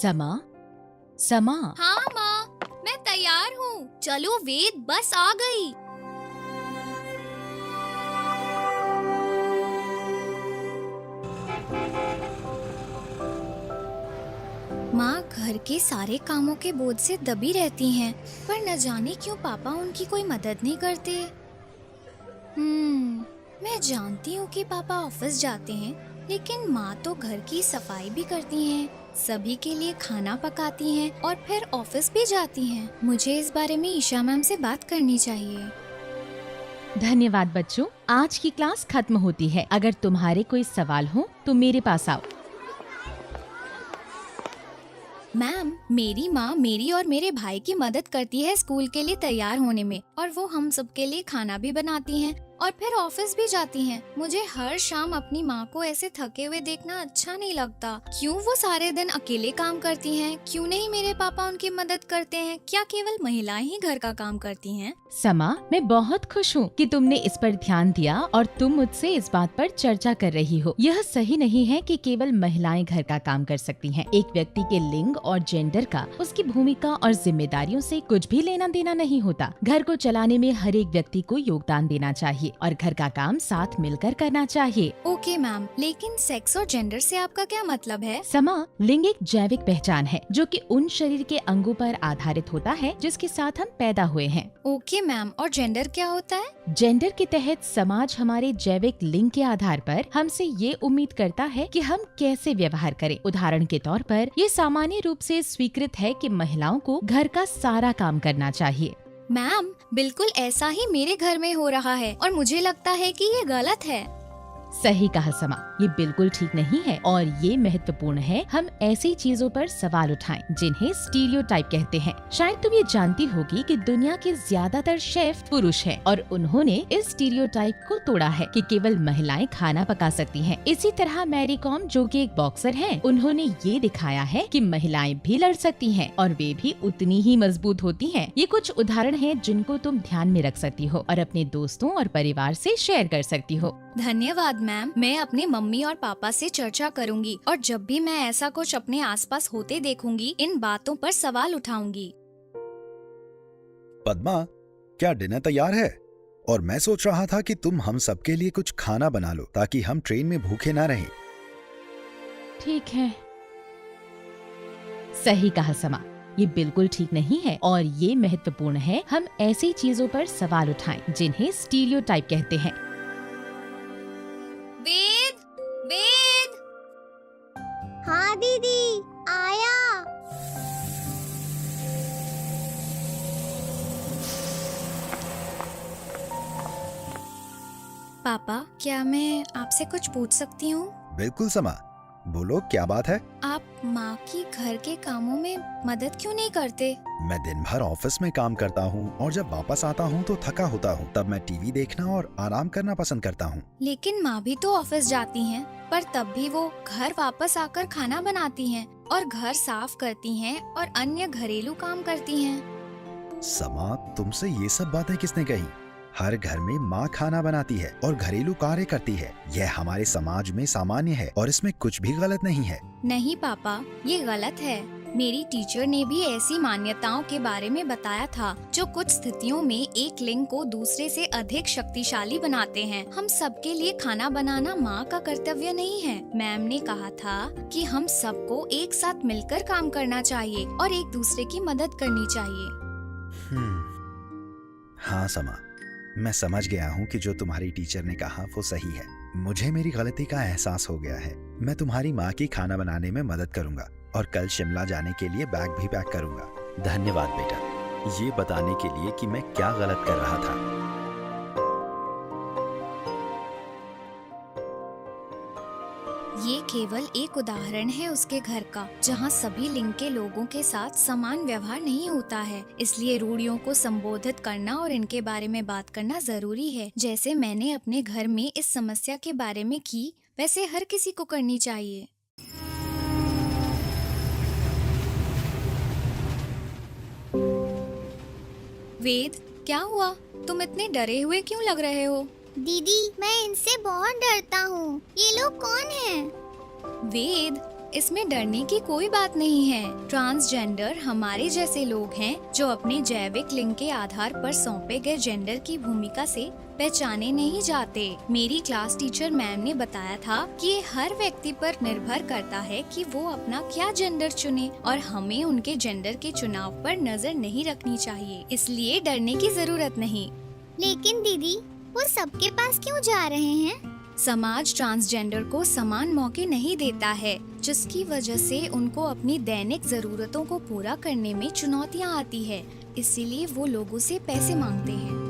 समा, समा। हाँ माँ, मैं तैयार हूँ। चलो वेद, बस आ गई। माँ घर के सारे कामों के बोझ से दबी रहती हैं, पर न जाने क्यों पापा उनकी कोई मदद नहीं करते। मैं जानती हूँ कि पापा ऑफिस जाते हैं, लेकिन माँ तो घर की सफाई भी करती हैं, सभी के लिए खाना पकाती हैं और फिर ऑफिस भी जाती हैं। मुझे इस बारे में ईशा मैम से बात करनी चाहिए। धन्यवाद बच्चों, आज की क्लास खत्म होती है। अगर तुम्हारे कोई सवाल हो तो मेरे पास आओ। मैम, मेरी माँ मेरी और मेरे भाई की मदद करती है स्कूल के लिए तैयार होने में, और वो हम सब के लिए खाना भी बनाती हैं और फिर ऑफिस भी जाती हैं। मुझे हर शाम अपनी माँ को ऐसे थके हुए देखना अच्छा नहीं लगता। क्यों वो सारे दिन अकेले काम करती हैं? क्यों नहीं मेरे पापा उनकी मदद करते हैं? क्या केवल महिलाएं ही घर का काम करती हैं? समा, मैं बहुत खुश हूँ कि तुमने इस पर ध्यान दिया और तुम मुझसे इस बात पर चर्चा कर रही हो। यह सही नहीं है कि केवल महिलाएं घर का काम कर सकती हैं। एक व्यक्ति के लिंग और जेंडर का उसकी भूमिका और जिम्मेदारियों से कुछ भी लेना देना नहीं होता। घर को चलाने में हर एक व्यक्ति को योगदान देना चाहिए और घर का काम साथ मिलकर करना चाहिए। ओके मैम, लेकिन सेक्स और जेंडर से आपका क्या मतलब है? समा, लिंग एक जैविक पहचान है जो कि उन शरीर के अंगों पर आधारित होता है जिसके साथ हम पैदा हुए हैं। ओके मैम, और जेंडर क्या होता है? जेंडर के तहत समाज हमारे जैविक लिंग के आधार पर हमसे ये उम्मीद करता है कि हम कैसे व्यवहार करें। उदाहरण के तौर पर ये सामान्य रूप से स्वीकृत है कि महिलाओं को घर का सारा काम करना चाहिए। मैम, बिल्कुल ऐसा ही मेरे घर में हो रहा है और मुझे लगता है कि ये गलत है। सही कहा समा, ये बिल्कुल ठीक नहीं है और ये महत्वपूर्ण है हम ऐसी चीजों पर सवाल उठाएं जिन्हें स्टीरियोटाइप कहते हैं। शायद तुम ये जानती होगी कि दुनिया के ज्यादातर शेफ पुरुष हैं और उन्होंने इस स्टीरियोटाइप को तोड़ा है कि केवल महिलाएं खाना पका सकती हैं। इसी तरह मैरी कॉम, जो कि एक बॉक्सर हैं, उन्होंने ये दिखाया है कि महिलाएं भी लड़ सकती हैं और वे भी उतनी ही मजबूत होती हैं। ये कुछ उदाहरण हैं जिनको तुम ध्यान में रख सकती हो और अपने दोस्तों और परिवार से शेयर कर सकती हो। धन्यवाद मैम, मैं अपने मम्मी और पापा से चर्चा करूंगी और जब भी मैं ऐसा कुछ अपने आसपास होते देखूंगी, इन बातों पर सवाल उठाऊंगी। पद्मा, क्या डिनर तैयार है? और मैं सोच रहा था कि तुम हम सबके लिए कुछ खाना बना लो ताकि हम ट्रेन में भूखे ना रहें। ठीक है। सही कहा समा, ये बिल्कुल ठीक नहीं है और ये महत्वपूर्ण है हम ऐसी चीजों पर सवाल उठाएं जिन्हें स्टीरियोटाइप कहते हैं। वेद, वेद। हाँ दीदी, आया। पापा, क्या मैं आपसे कुछ पूछ सकती हूँ? बिल्कुल समा, बोलो क्या बात है? आप माँ की घर के कामों में मदद क्यों नहीं करते? मैं दिन भर ऑफिस में काम करता हूँ और जब वापस आता हूँ तो थका होता हूँ। तब मैं टीवी देखना और आराम करना पसंद करता हूँ। लेकिन माँ भी तो ऑफिस जाती हैं, पर तब भी वो घर वापस आकर खाना बनाती हैं और घर साफ करती हैं और अन्य घरेलू काम करती हैं। समा, तुमसे ये सब बातें किसने कही? हर घर में माँ खाना बनाती है और घरेलू कार्य करती है। यह हमारे समाज में सामान्य है और इसमें कुछ भी गलत नहीं है। नहीं पापा, ये गलत है। मेरी टीचर ने भी ऐसी मान्यताओं के बारे में बताया था जो कुछ स्थितियों में एक लिंग को दूसरे से अधिक शक्तिशाली बनाते हैं। हम सबके लिए खाना बनाना माँ का कर्तव्य नहीं है। मैम ने कहा था कि हम सबको एक साथ मिलकर काम करना चाहिए और एक दूसरे की मदद करनी चाहिए। हाँ समा, मैं समझ गया हूँ कि जो तुम्हारी टीचर ने कहा वो सही है। मुझे मेरी गलती का एहसास हो गया है। मैं तुम्हारी माँ की खाना बनाने में मदद करूंगा और कल शिमला जाने के लिए बैग भी पैक करूंगा। धन्यवाद बेटा, ये बताने के लिए कि मैं क्या गलत कर रहा था। ये केवल एक उदाहरण है उसके घर का, जहाँ सभी लिंग के लोगों के साथ समान व्यवहार नहीं होता है। इसलिए रूढ़ियों को संबोधित करना और इनके बारे में बात करना जरूरी है। जैसे मैंने अपने घर में इस समस्या के बारे में की, वैसे हर किसी को करनी चाहिए। वेद, क्या हुआ? तुम इतने डरे हुए क्यों लग रहे हो? दीदी, मैं इनसे बहुत डरता हूँ। ये लोग कौन हैं? वेद, इसमें डरने की कोई बात नहीं है। ट्रांसजेंडर हमारे जैसे लोग हैं जो अपने जैविक लिंग के आधार पर सौंपे गए जेंडर की भूमिका से पहचाने नहीं जाते। मेरी क्लास टीचर मैम ने बताया था कि ये हर व्यक्ति पर निर्भर करता है कि वो अपना क्या जेंडर चुने और हमें उनके जेंडर के चुनाव पर नजर नहीं रखनी चाहिए, इसलिए डरने की जरूरत नहीं। लेकिन दीदी, वो सबके पास क्यों जा रहे हैं? समाज ट्रांसजेंडर को समान मौके नहीं देता है, जिसकी वजह से उनको अपनी दैनिक जरूरतों को पूरा करने में चुनौतियाँ आती है। इसीलिए वो लोगों से पैसे मांगते हैं।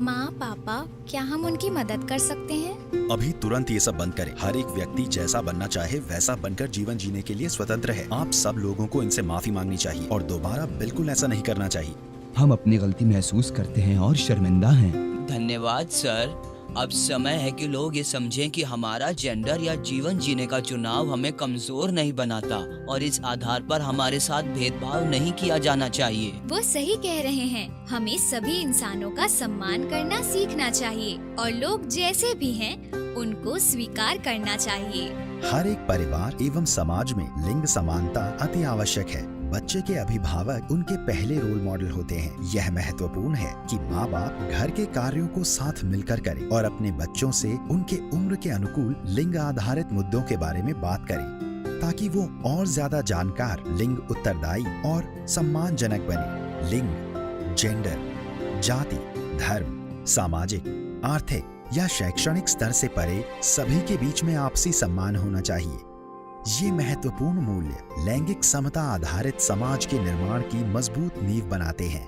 माँ पापा, क्या हम उनकी मदद कर सकते हैं? अभी तुरंत ये सब बंद करें। हर एक व्यक्ति जैसा बनना चाहे वैसा बनकर जीवन जीने के लिए स्वतंत्र है। आप सब लोगों को इनसे माफी मांगनी चाहिए और दोबारा बिल्कुल ऐसा नहीं करना चाहिए। हम अपनी गलती महसूस करते हैं और शर्मिंदा हैं। धन्यवाद सर। अब समय है कि लोग ये समझें कि हमारा जेंडर या जीवन जीने का चुनाव हमें कमजोर नहीं बनाता और इस आधार पर हमारे साथ भेदभाव नहीं किया जाना चाहिए। वो सही कह रहे हैं। हमें सभी इंसानों का सम्मान करना सीखना चाहिए और लोग जैसे भी हैं उनको स्वीकार करना चाहिए। हर एक परिवार एवं समाज में लिंग समानता अति आवश्यक है। बच्चे के अभिभावक उनके पहले रोल मॉडल होते हैं। यह महत्वपूर्ण है कि माँ बाप घर के कार्यों को साथ मिलकर करें और अपने बच्चों से उनके उम्र के अनुकूल लिंग आधारित मुद्दों के बारे में बात करें, ताकि वो और ज्यादा जानकार, लिंग उत्तरदायी और सम्मानजनक बने। लिंग, जेंडर, जाति, धर्म, सामाजिक, आर्थिक या शैक्षणिक स्तर से परे सभी के बीच में आपसी सम्मान होना चाहिए। ये महत्वपूर्ण मूल्य लैंगिक समता आधारित समाज के निर्माण की मजबूत नींव बनाते हैं।